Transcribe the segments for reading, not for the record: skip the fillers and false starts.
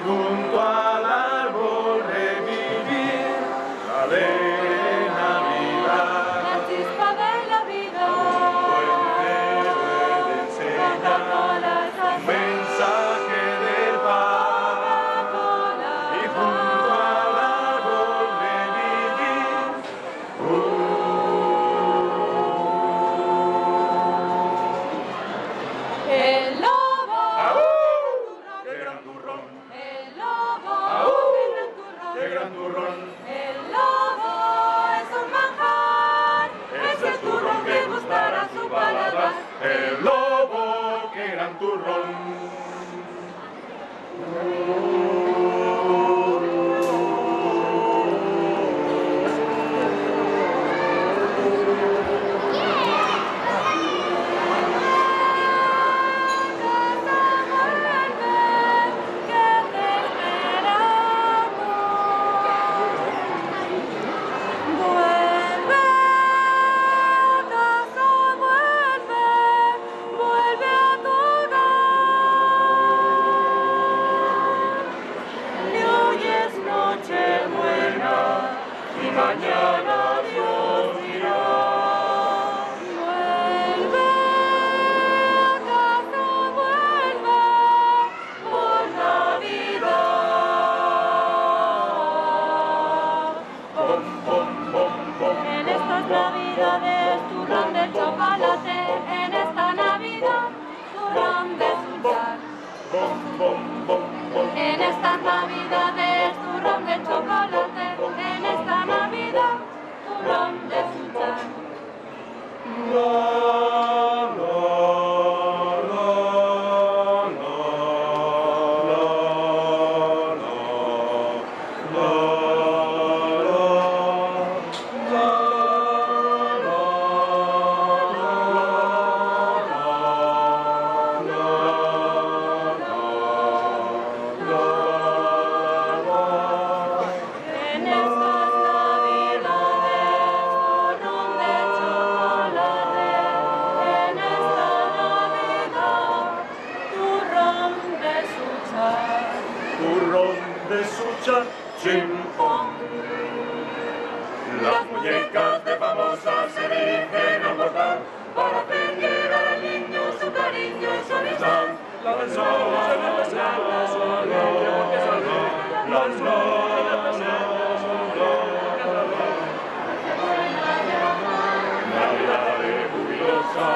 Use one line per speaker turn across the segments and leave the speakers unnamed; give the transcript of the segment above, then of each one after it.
junto al árbol revivir la de Navidad.
La chispa de la vida.
Un buen héroe le enseña un mensaje del paz. Y junto al árbol revivir.
El lobo.
¡Qué gran turrón!
El lobo.
¡Aú!
Qué gran turrón.
¡Qué gran turrón!
El lobo es un manjar. Es el turrón que gustará su paladar.
El lobo, qué gran turrón. Mañana Dios dirá.
Vuelve a casa, vuelve por Navidad.
Bom, bom, bom, bom.
En estas Navidades, turrón de chocolate. En esta Navidad, turrón de suchar.
Bom, bom, bom, bom.
En estas Navidades, turrón de chocolate. En esta Navidad, turrón de suchar.
La, la, la, la, la, la,
En estas Navidades, turrón de chocolate. En esta Navidad, turrón de suchar.
turrón de sucha, chimpón. Las muñecas de famosas se dirigen a portal para hacer llegar al niño su cariño y su amistad. La del sol se le presenta su alegre porque es alegre. La del sol se le presenta su alegre porque es alegre. Navidad de jubilosa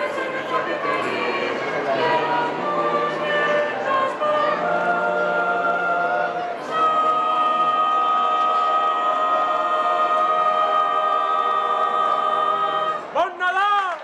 es el mensaje feliz de las muñecas famosas. ¡Bon Nadal!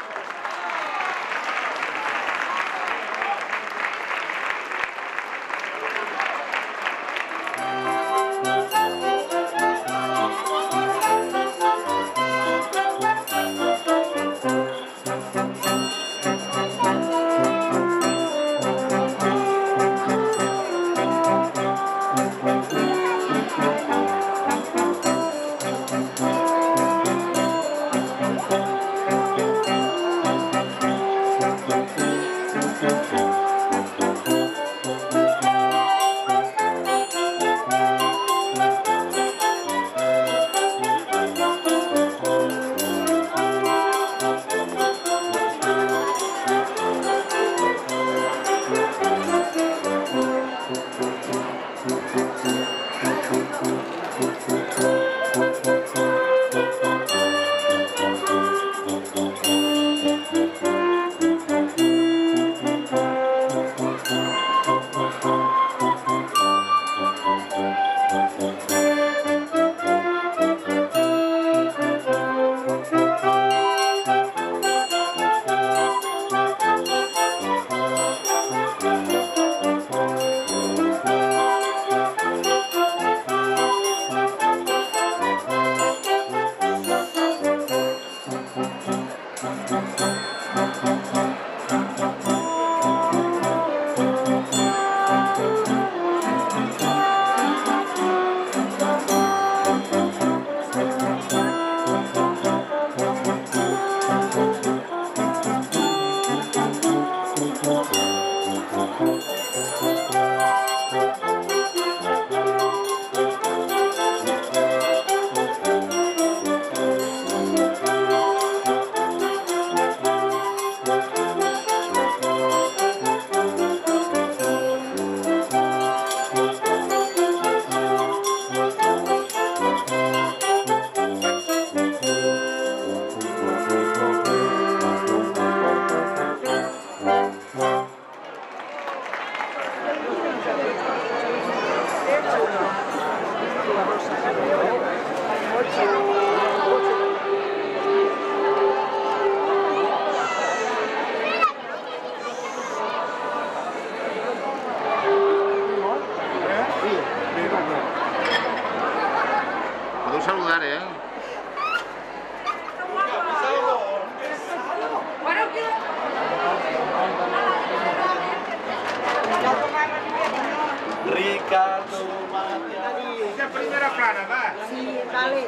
Ricardo Matiari.
De primera plana, va.
Sí, vale.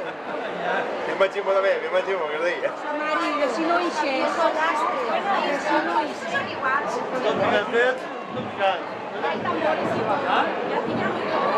M'imagino també, m'imagino, que deia.
Maria, si no eixés. Si no eixés.
Tot cantet, tot cant.
Hay tambores igual. Ya